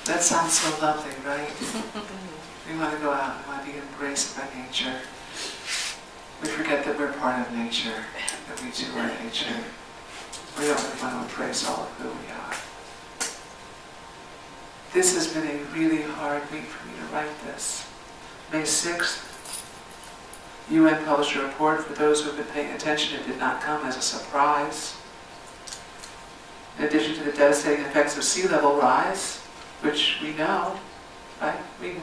That sounds so lovely, right? We want to go out and want to be embraced by nature. We forget that we're part of nature, that we too are nature. We don't really want to embrace all of who we are. This has been a really hard week for me to write this. May 6th, UN published a report. For those who have been paying attention, it did not come as a surprise. In addition to the devastating effects of sea level rise, which we know, right? We know.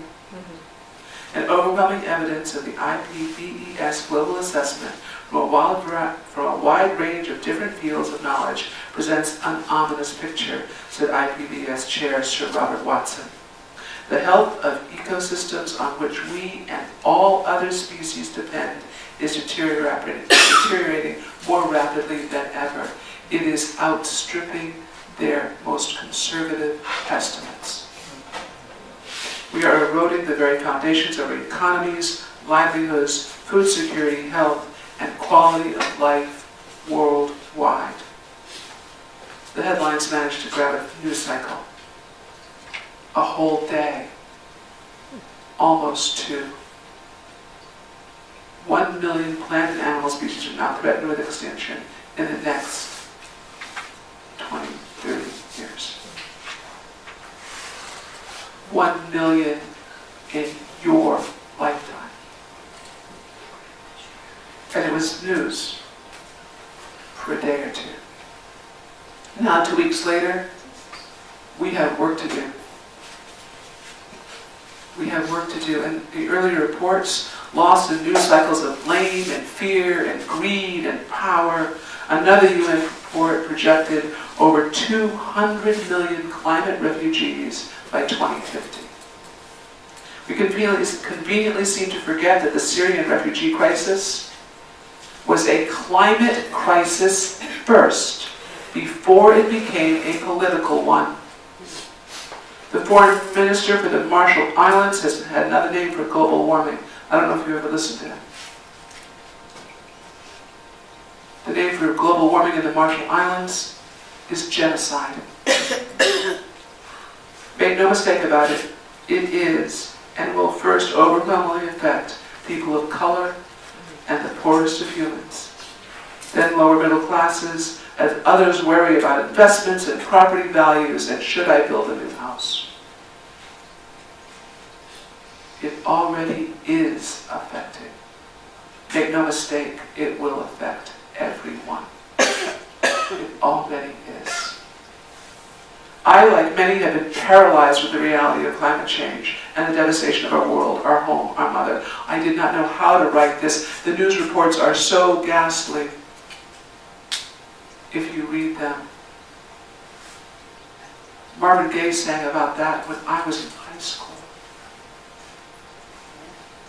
And overwhelming evidence of the IPBES global assessment from a wide range of different fields of knowledge presents an ominous picture, said IPBES Chair Sir Robert Watson. The health of ecosystems on which we and all other species depend is deteriorating more rapidly than ever. It is outstripping their most conservative estimates. We are eroding the very foundations of our economies, livelihoods, food security, health, and quality of life worldwide. The headlines managed to grab a news cycle. A whole day. Almost 2. 1 million plant and animal species are now threatened with extinction in the next 20, 30 years. 1 million in your lifetime. And it was news for a day or two. Now, 2 weeks later, we have work to do. We have work to do. And the earlier reports, lost in news cycles of blame and fear and greed and power. Another UN report projected over 200 million climate refugees by 2050. We conveniently seem to forget that the Syrian refugee crisis was a climate crisis first, before it became a political one. The foreign minister for the Marshall Islands has had another name for global warming. I don't know if you ever listened to him. The name for global warming in the Marshall Islands is genocide. Make no mistake about it, it is and will first overwhelmingly affect people of color and the poorest of humans. Then lower middle classes, as others worry about investments and property values and should I build a new house. It already is affecting. Make no mistake, it will affect everyone. It already is. I, like many, have been paralyzed with the reality of climate change and the devastation of our world, our home, our mother. I did not know how to write this. The news reports are so ghastly if you read them. Marvin Gaye sang about that when I was in high school.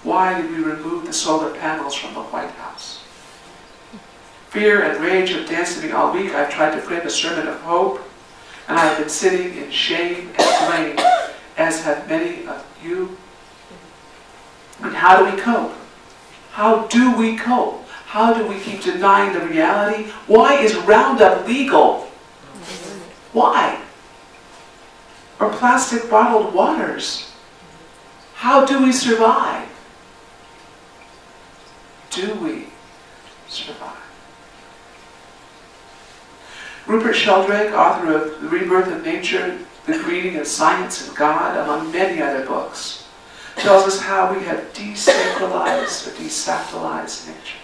Why did we remove the solar panels from the White House? Fear and rage have danced to me all week. I've tried to frame a sermon of hope, and I have been sitting in shame and blame, as have many of you. I mean, how do we cope? How do we cope? How do we keep denying the reality? Why is Roundup legal? Why? Or plastic bottled waters? How do we survive? Do we survive? Rupert Sheldrake, author of The Rebirth of Nature, The Greeting of Science and God, among many other books, tells us how we have desacralized or desacralized nature.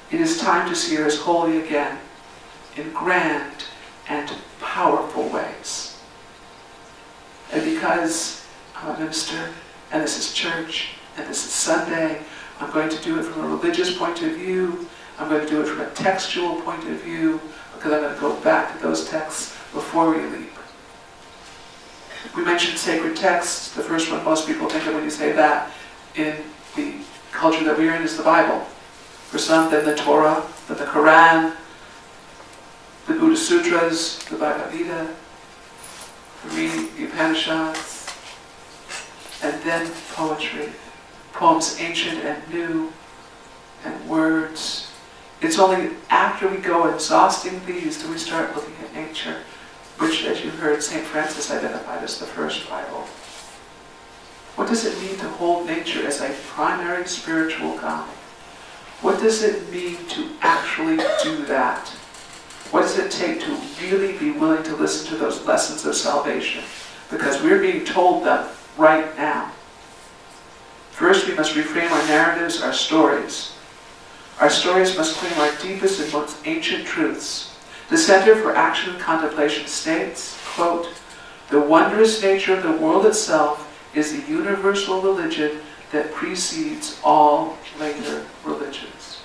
It is time to see her as holy again, in grand and powerful ways. And because I'm a minister, and this is church, and this is Sunday, I'm going to do it from a religious point of view. I'm going to do it from a textual point of view, because I'm going to go back to those texts before we leap. We mentioned sacred texts. The first one most people think of when you say that in the culture that we're in is the Bible. For some, then the Torah, then the Koran, the Buddhist Sutras, the Bhagavad Gita, the Upanishads, and then poetry. Poems ancient and new, and words. It's only after we go exhausting these do we start looking at nature, which, as you heard St. Francis identified as the first Bible. What does it mean to hold nature as a primary spiritual guide? What does it mean to actually do that? What does it take to really be willing to listen to those lessons of salvation? Because we're being told them right now. First, we must reframe our narratives, our stories. Our stories must claim our deepest and most ancient truths. The Center for Action and Contemplation states, quote, "The wondrous nature of the world itself is the universal religion that precedes all later religions."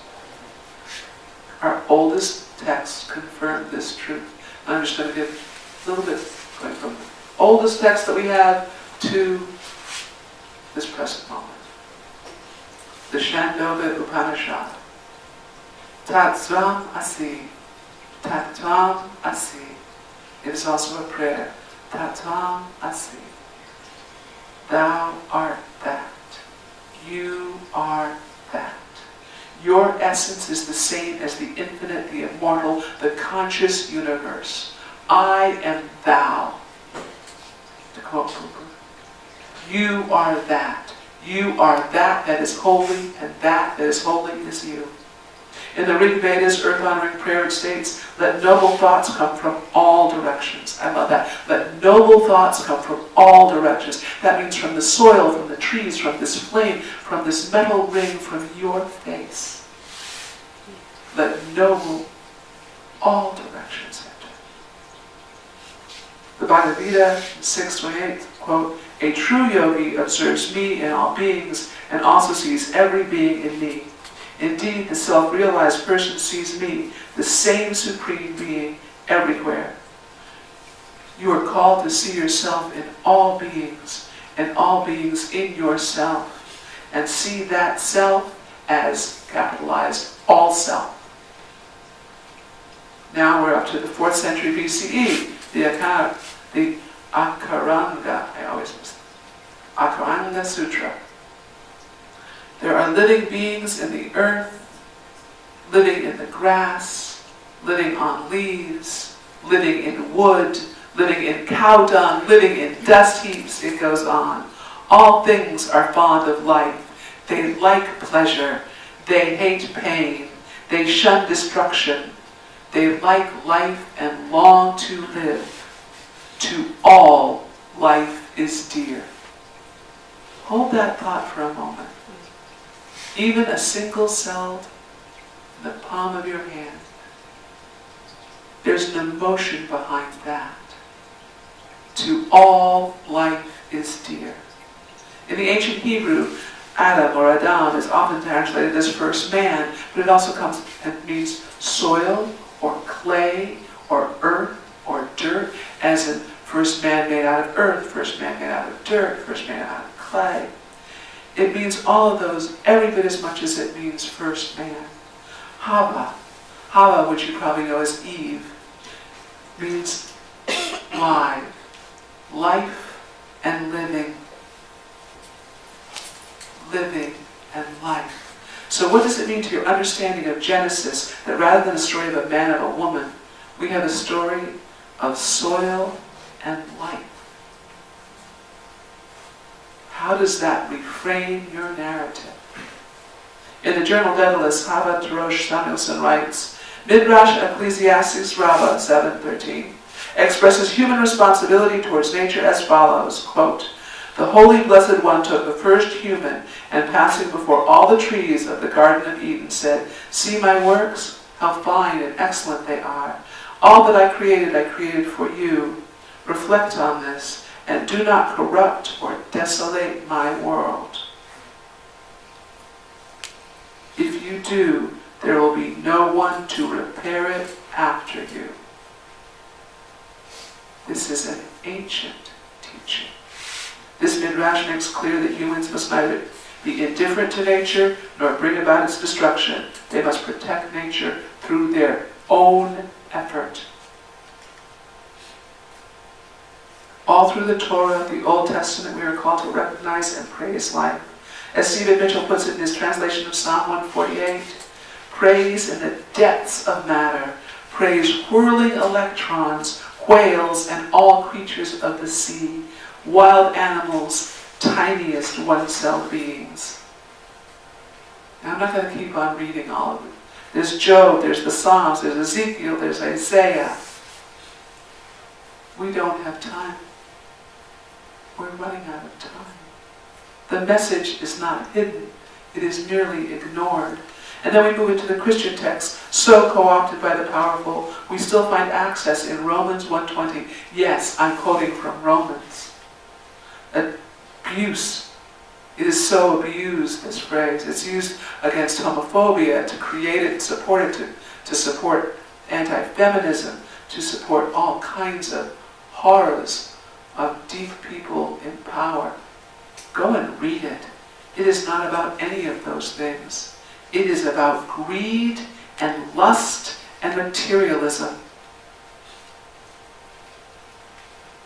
Our oldest texts confirm this truth. I'm just going to give a little bit going from the oldest text that we have to this present moment. The Chandogya Upanishad. Tat Tvam Asi. Tat Tvam Asi. It is also a prayer. Tat Tvam Asi. Thou art that. You are that. Your essence is the same as the infinite, the immortal, the conscious universe. I am thou. To quote Cooper. You are that. You are that is holy, and that is holy is you. In the Rig Veda's earth-honoring prayer, it states, "Let noble thoughts come from all directions." I love that. Let noble thoughts come from all directions. That means from the soil, from the trees, from this flame, from this metal ring, from your face. Let noble, all directions enter. The Bhagavad Gita, 6:28, quote, "A true yogi observes me in all beings and also sees every being in me. Indeed, the self-realized person sees me, the same supreme being, everywhere." You are called to see yourself in all beings, and all beings in yourself, and see that self as capitalized all self. Now we're up to the 4th century BCE, the Akaranga, Akaranga Sutra. There are living beings in the earth, living in the grass, living on leaves, living in wood, living in cow dung, living in dust heaps. It goes on. All things are fond of life. They like pleasure. They hate pain. They shun destruction. They like life and long to live. To all, life is dear. Hold that thought for a moment. Even a single cell in the palm of your hand. There's an emotion behind that. To all, life is dear. In the ancient Hebrew, Adam or Adam is often translated as first man, but it also comes and means soil or clay or earth or dirt, as in first man made out of earth, first man made out of dirt, first man out of clay. It means all of those every bit as much as it means first man. Hava, which you probably know as Eve, means live, life and living, living and life. So what does it mean to your understanding of Genesis that rather than a story of a man and a woman, we have a story of soil and life? How does that reframe your narrative? In the Journal Daedalus, Hava Tarosh Samuelson writes, Midrash Ecclesiastes Rabbah 7:13 expresses human responsibility towards nature as follows, quote, "The Holy Blessed One took the first human and passing before all the trees of the Garden of Eden said, 'See my works, how fine and excellent they are. All that I created for you. Reflect on this and do not corrupt or desolate my world. If you do, there will be no one to repair it after you.'" This is an ancient teaching. This Midrash makes clear that humans must neither be indifferent to nature nor bring about its destruction. They must protect nature through their own effort. All through the Torah, the Old Testament, we are called to recognize and praise life. As Stephen Mitchell puts it in his translation of Psalm 148, praise in the depths of matter, praise whirling electrons, whales and all creatures of the sea, wild animals, tiniest one-celled beings. Now, I'm not going to keep on reading all of it. There's Job, there's the Psalms, there's Ezekiel, there's Isaiah. We don't have time. We're running out of time. The message is not hidden. It is merely ignored. And then we move into the Christian text, so co-opted by the powerful, we still find access in Romans 1:20. Yes, I'm quoting from Romans. Abuse. It is so abused, this phrase. It's used against homophobia, to create it and support it, to support anti-feminism, to support all kinds of horrors of deep people in power. Go and read it. It is not about any of those things. It is about greed and lust and materialism.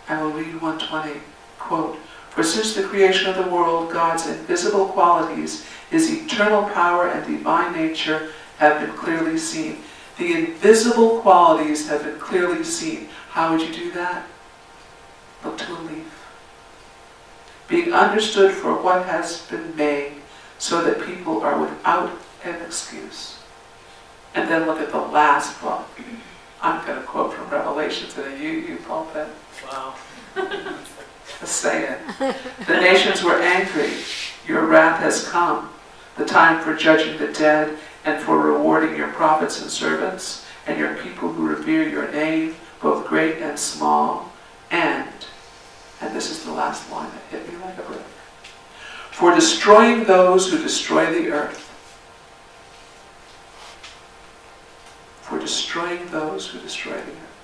I will read 1:20, quote, "For since the creation of the world, God's invisible qualities, His eternal power and divine nature have been clearly seen." The invisible qualities have been clearly seen. How would you do that? Look to a leaf. Being understood for what has been made, so that people are without an excuse. And then look at the last book. I'm going to quote from Revelation to the UU pulpit. Wow. Let's say it. "The nations were angry. Your wrath has come. The time for judging the dead and for rewarding your prophets and servants and your people who revere your name, both great and small. And this is the last line that hit me like a brick, for destroying those who destroy the earth." For destroying those who destroy the earth.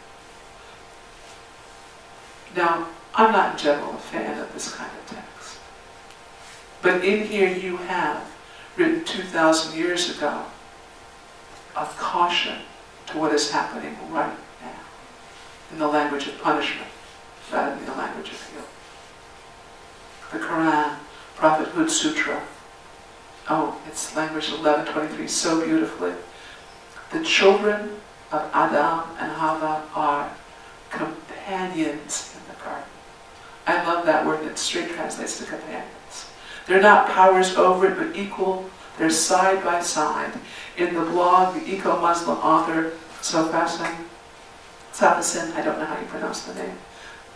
Now, I'm not in general a fan of this kind of text. But in here you have, written 2,000 years ago, a caution to what is happening right now, in the language of punishment, rather than the language of healing. The Koran, Prophethood Sutra. Oh, it's language 1123 so beautifully. The children of Adam and Hava are companions in the garden. I love that word, and it straight translates to companions. They're not powers over it, but equal. They're side by side. In the blog, the eco-Muslim author, Safasin, I don't know how you pronounce the name,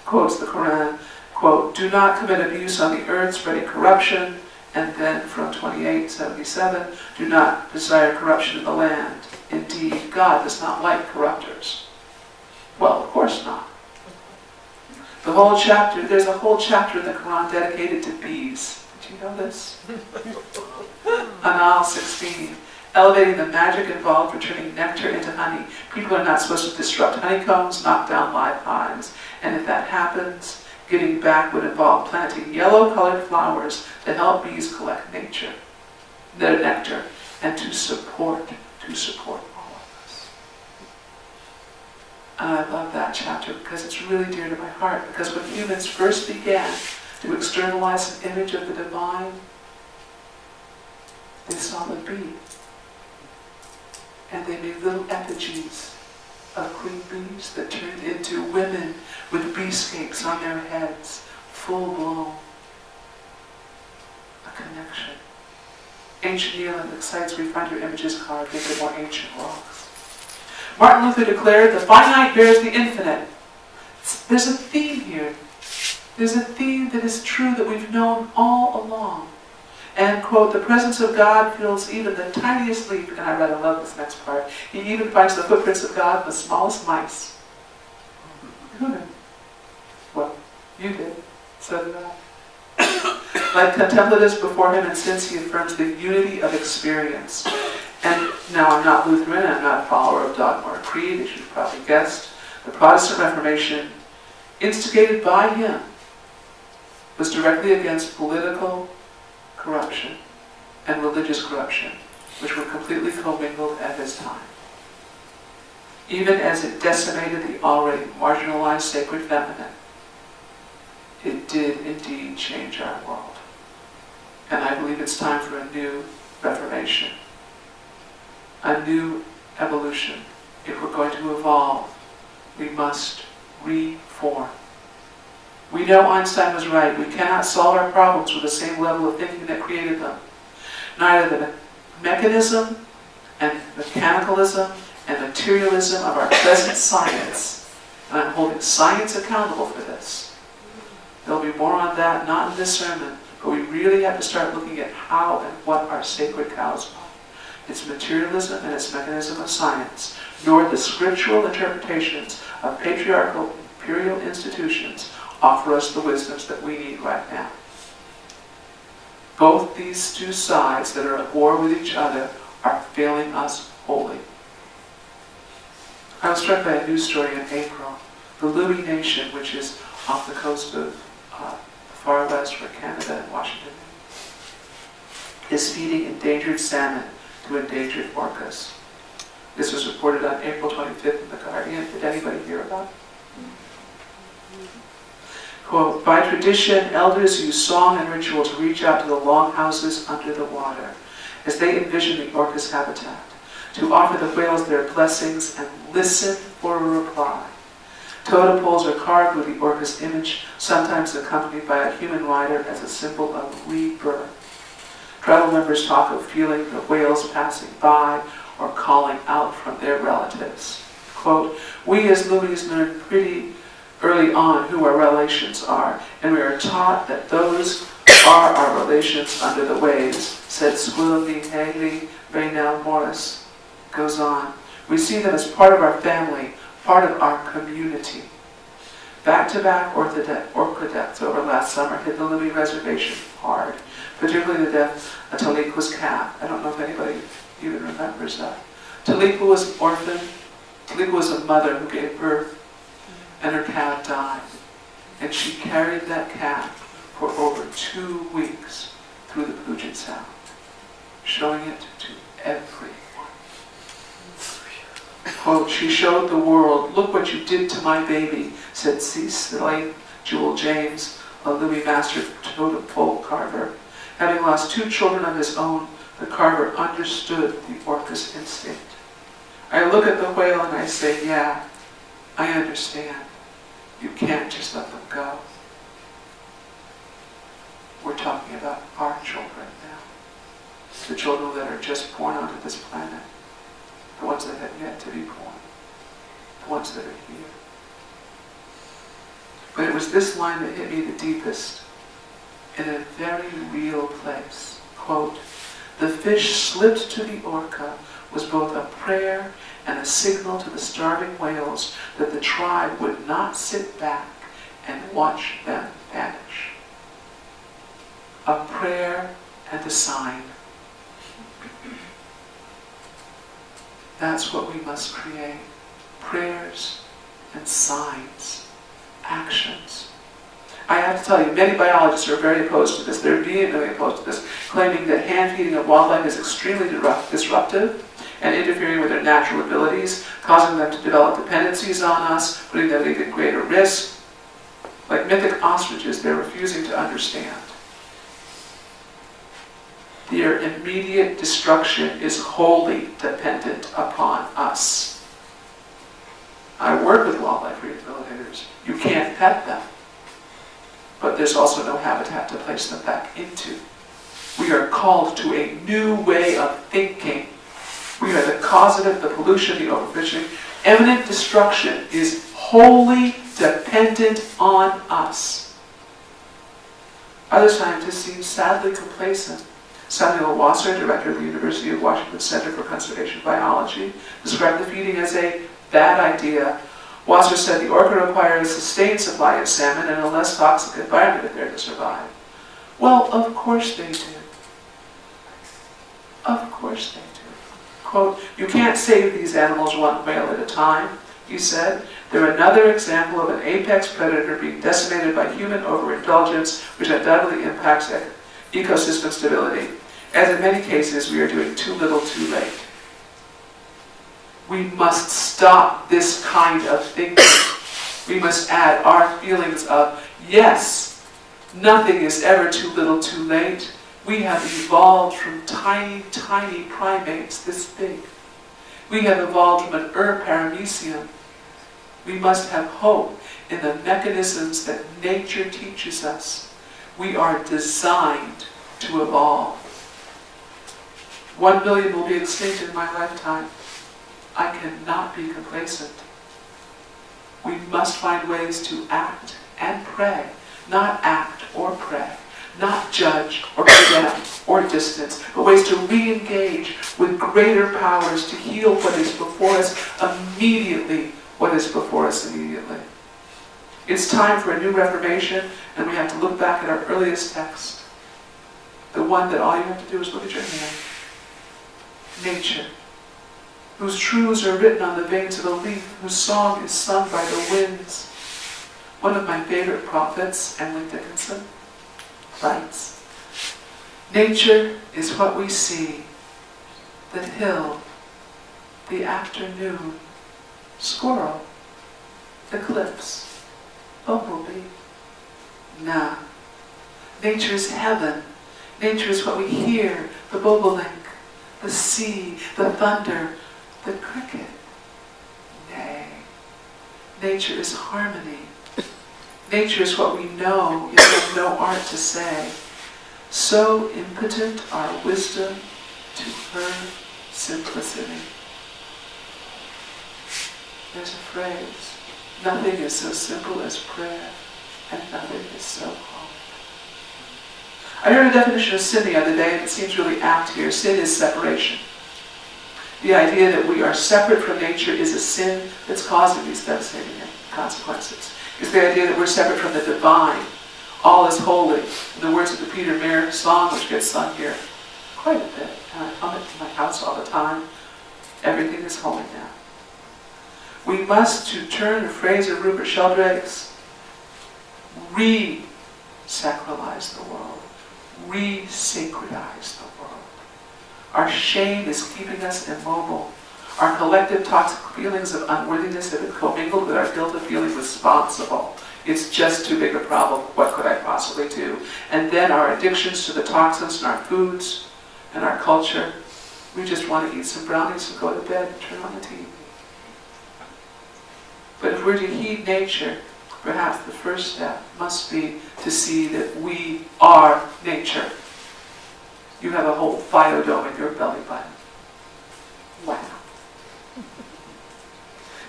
quotes the Koran, quote, "Do not commit abuse on the earth, spreading corruption." And then from 28:77, "Do not desire corruption in the land. Indeed, God does not like corruptors." Well, of course not. The whole chapter, there's a whole chapter in the Quran dedicated to bees. Did you know this? Anal 16, elevating the magic involved for turning nectar into honey. People are not supposed to disrupt honeycombs, knock down live hives. And if that happens, giving back would involve planting yellow-colored flowers to help bees collect their nectar, and to support all of us. And I love that chapter because it's really dear to my heart. Because when humans first began to externalize an image of the divine, they saw the bee. And they made little effigies of queen bees that turned into women with beescapes on their heads, full-blown. A connection. Ancient Neolithic sites where we find your images carved into more ancient rocks. Martin Luther declared, "The finite bears the infinite." There's a theme here. There's a theme that is true that we've known all along. And, quote, "The presence of God fills even the tiniest leaf," and I rather love this next part. "He even finds the footprints of God in the smallest mice." Who knew? Well, you did. So did I. Like contemplatives before him, and since he affirms the unity of experience. And now I'm not Lutheran, I'm not a follower of dogma or creed, as you've probably guessed. The Protestant Reformation, instigated by him, was directly against political corruption and religious corruption, which were completely commingled at his time. Even as it decimated the already marginalized sacred feminine, it did indeed change our world. And I believe it's time for a new reformation, a new evolution. If we're going to evolve, we must reform. We know Einstein was right. We cannot solve our problems with the same level of thinking that created them. Neither the mechanism and mechanicalism and materialism of our present science, and I'm holding science accountable for this. There'll be more on that, not in this sermon, but we really have to start looking at how and what our sacred cows are. It's materialism and its mechanism of science, nor the scriptural interpretations of patriarchal imperial institutions offer us the wisdoms that we need right now. Both these two sides that are at war with each other are failing us wholly. I was struck by a news story in April. The Louis Nation, which is off the coast of far west for Canada and Washington, is feeding endangered salmon to endangered orcas. This was reported on April 25th in The Guardian. Did anybody hear about it? Quote, by tradition, elders use song and ritual to reach out to the longhouses under the water as they envision the orca's habitat, to offer the whales their blessings and listen for a reply. Totem poles are carved with the orca's image, sometimes accompanied by a human rider as a symbol of rebirth. Tribal members talk of feeling the whales passing by or calling out from their relatives. Quote, we as Louis learned pretty early on who our relations are, and we are taught that those are our relations under the waves, said Squilly Haley Raynell Morris. Goes on, we see them as part of our family, part of our community. Back-to-back orca deaths over last summer hit the Louis Reservation hard, particularly the death of Talika's calf. I don't know if anybody even remembers that. Talika was an orphan. Talika was a mother who gave birth, and her calf died. And she carried that calf for over 2 weeks through the Puget Sound, showing it to everyone. Quote, she showed the world, look what you did to my baby, said Cecily Jewel James, a Louis master totem pole carver. Having lost 2 children of his own, the carver understood the orca's instinct. I look at the whale and I say, yeah, I understand. You can't just let them go. We're talking about our children now. The children that are just born onto this planet. The ones that have yet to be born. The ones that are here. But it was this line that hit me the deepest. In a very real place. Quote, the fish slipped to the orca was both a prayer and a signal to the starving whales that the tribe would not sit back and watch them vanish. A prayer and a sign. That's what we must create. Prayers and signs. Actions. I have to tell you, many biologists are very opposed to this. They're vehemently opposed to this, claiming that hand feeding of wildlife is extremely disruptive and interfering with their natural abilities, causing them to develop dependencies on us, putting them at even greater risk. Like mythic ostriches, they're refusing to understand. Their immediate destruction is wholly dependent upon us. I work with wildlife rehabilitators. You can't pet them. But there's also no habitat to place them back into. We are called to a new way of thinking. We are the causative, the pollution, the overfishing. Imminent destruction is wholly dependent on us. Other scientists seem sadly complacent. Samuel Wasser, director of the University of Washington Center for Conservation Biology, described the feeding as a bad idea. Wasser said the orca requires a sustained supply of salmon and a less toxic environment if they're to survive. Well, of course they do. Of course they do. Quote, you can't save these animals one whale at a time, he said. They're another example of an apex predator being decimated by human overindulgence, which undoubtedly impacts ecosystem stability. As in many cases, we are doing too little too late. We must stop this kind of thinking. We must add our feelings of, yes, nothing is ever too little too late. We have evolved from tiny, tiny primates this big. We have evolved from an paramecium. We must have hope. in the mechanisms that nature teaches us. We are designed to evolve. 1 billion will be extinct in my lifetime. I cannot be complacent. We must find ways to act and pray, not act or pray, not judge or condemn or distance, but ways to re-engage with greater powers to heal what is before us immediately, what is before us immediately. It's time for a new reformation, and we have to look back at our earliest text. The one that all you have to do is look at your hand. Nature, whose truths are written on the veins of a leaf, whose song is sung by the winds. One of my favorite prophets, Emily Dickinson, writes, nature is what we see, the hill, the afternoon, squirrel, eclipse, bumblebee. Nah, nature is heaven. Nature is what we hear, the bobolink, the sea, the thunder, the cricket. Nay, nature is harmony. Nature is what we know, yet have no art to say. So impotent our wisdom to her simplicity. There's a phrase, nothing is so simple as prayer, and nothing is so hard. I heard a definition of sin the other day, and it seems really apt here. Sin is separation. The idea that we are separate from nature is a sin that's causing these devastating consequences. It's the idea that we're separate from the divine. All is holy. In the words of the Peter Mayer song, which gets sung here quite a bit, and I hum it to my house all the time, everything is holy now. We must, to turn the phrase of Rupert Sheldrake's, re-sacralize the world, re-sacredize the world. Our shame is keeping us immobile. Our collective toxic feelings of unworthiness have been commingled with our guilt of feeling responsible. It's just too big a problem. What could I possibly do? And then our addictions to the toxins in our foods and our culture. We just want to eat some brownies and go to bed and turn on the TV. But if we're to heed nature, perhaps the first step must be to see that we are nature. You have a whole biodome in your belly button. Wow.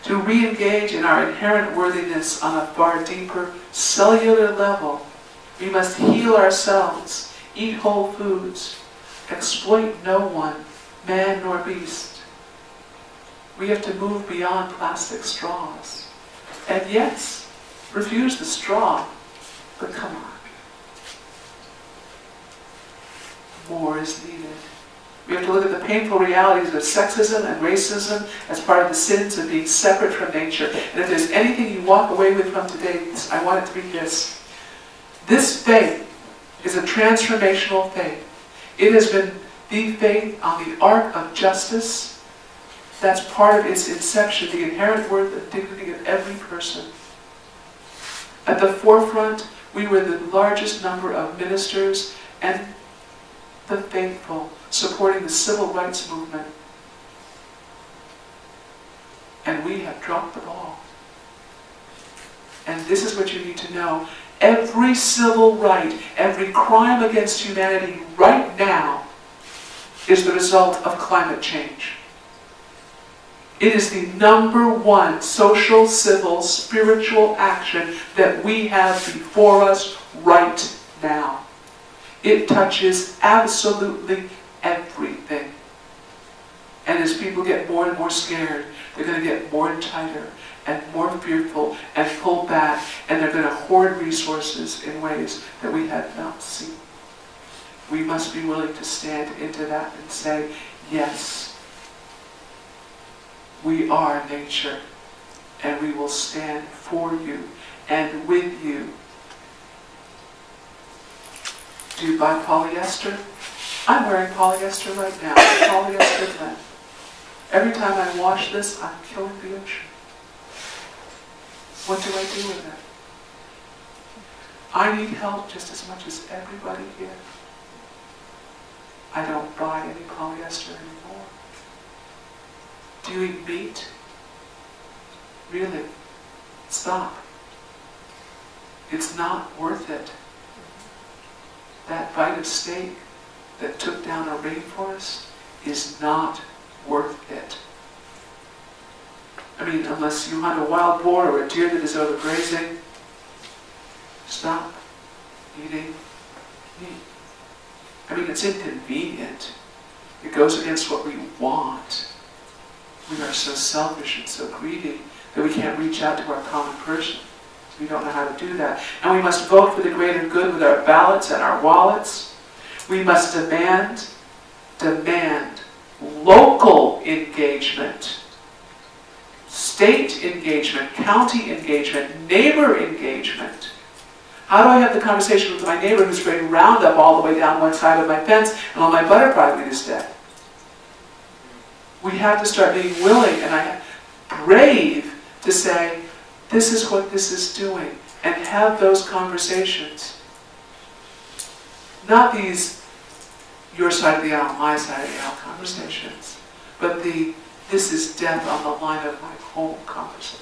To re-engage in our inherent worthiness on a far deeper cellular level, we must heal ourselves, eat whole foods, exploit no one, man nor beast. We have to move beyond plastic straws. And yes, refuse the straw, but come on. More is needed. We have to look at the painful realities of sexism and racism as part of the sins of being separate from nature. And if there's anything you walk away with from today, I want it to be this. This faith is a transformational faith. It has been the faith on the arc of justice. That's part of its inception, the inherent worth and dignity of every person. At the forefront, we were the largest number of ministers and the faithful supporting the civil rights movement. And we have dropped the ball. And this is what you need to know. Every civil right, every crime against humanity right now is the result of climate change. It is the number one social, civil, spiritual action that we have before us right now. It touches absolutely everything. And as people get more and more scared, they're going to get more and tighter and more fearful and pull back, and they're going to hoard resources in ways that we have not seen. We must be willing to stand into that and say, yes, we are nature, and we will stand for you and with you. Do you buy polyester? I'm wearing polyester right now. Polyester blend. Every time I wash this, I'm killing the ocean. What do I do with it? I need help just as much as everybody here. I don't buy any polyester anymore. Do you eat meat? Really? Stop. It's not worth it. That bite of steak that took down a rainforest is not worth it. I mean, unless you hunt a wild boar or a deer that is overgrazing, stop eating meat. I mean, it's inconvenient. It goes against what we want. We are so selfish and so greedy that we can't reach out to our common person. We don't know how to do that. And we must vote for the greater good with our ballots and our wallets. We must demand local engagement, state engagement, county engagement, neighbor engagement. How do I have the conversation with my neighbor who's spraying Roundup all the way down one side of my fence and all my butterfly weed is dead? We have to start being willing and brave to say, this is what this is doing, and have those conversations. Not these your side of the aisle, my side of the aisle conversations, but the this is death on the line of my home conversations.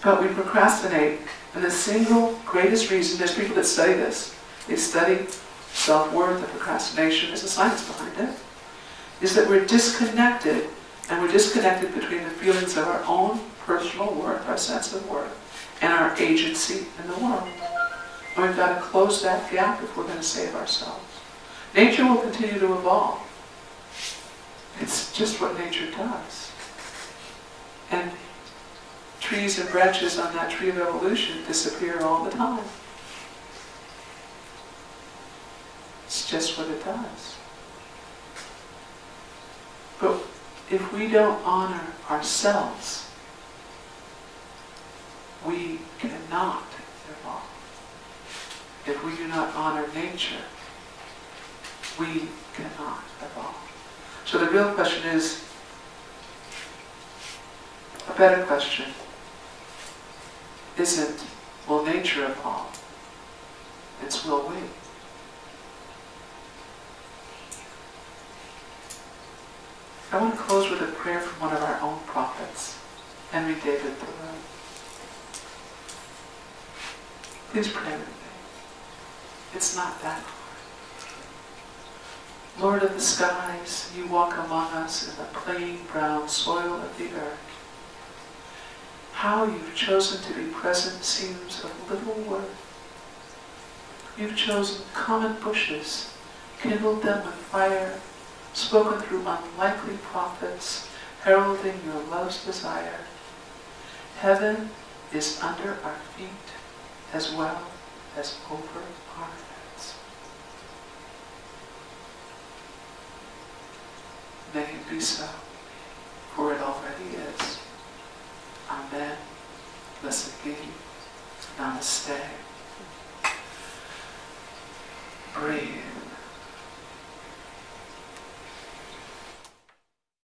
But we procrastinate, and the single greatest reason, there's people that study this, they study self-worth and procrastination, there's a science behind it, is that we're disconnected, and we're disconnected between the feelings of our own personal worth, our sense of worth, and our agency in the world. And we've got to close that gap if we're going to save ourselves. Nature will continue to evolve. It's just what nature does. And trees and branches on that tree of evolution disappear all the time. It's just what it does. But if we don't honor ourselves, we cannot evolve. If we do not honor nature, we cannot evolve. So the real question is, a better question isn't, will nature evolve? It's, will we? I want to close with a prayer from one of our own prophets, Henry David Thoreau. Please pray with me. It's not that hard. Lord of the skies, you walk among us in the plain brown soil of the earth. How you've chosen to be present seems of little worth. You've chosen common bushes, kindled them with fire, spoken through unlikely prophets, heralding your love's desire. Heaven is under our feet as well as over our heads. May it be so, for it already is. Amen. Blessed be. Namaste. Breathe.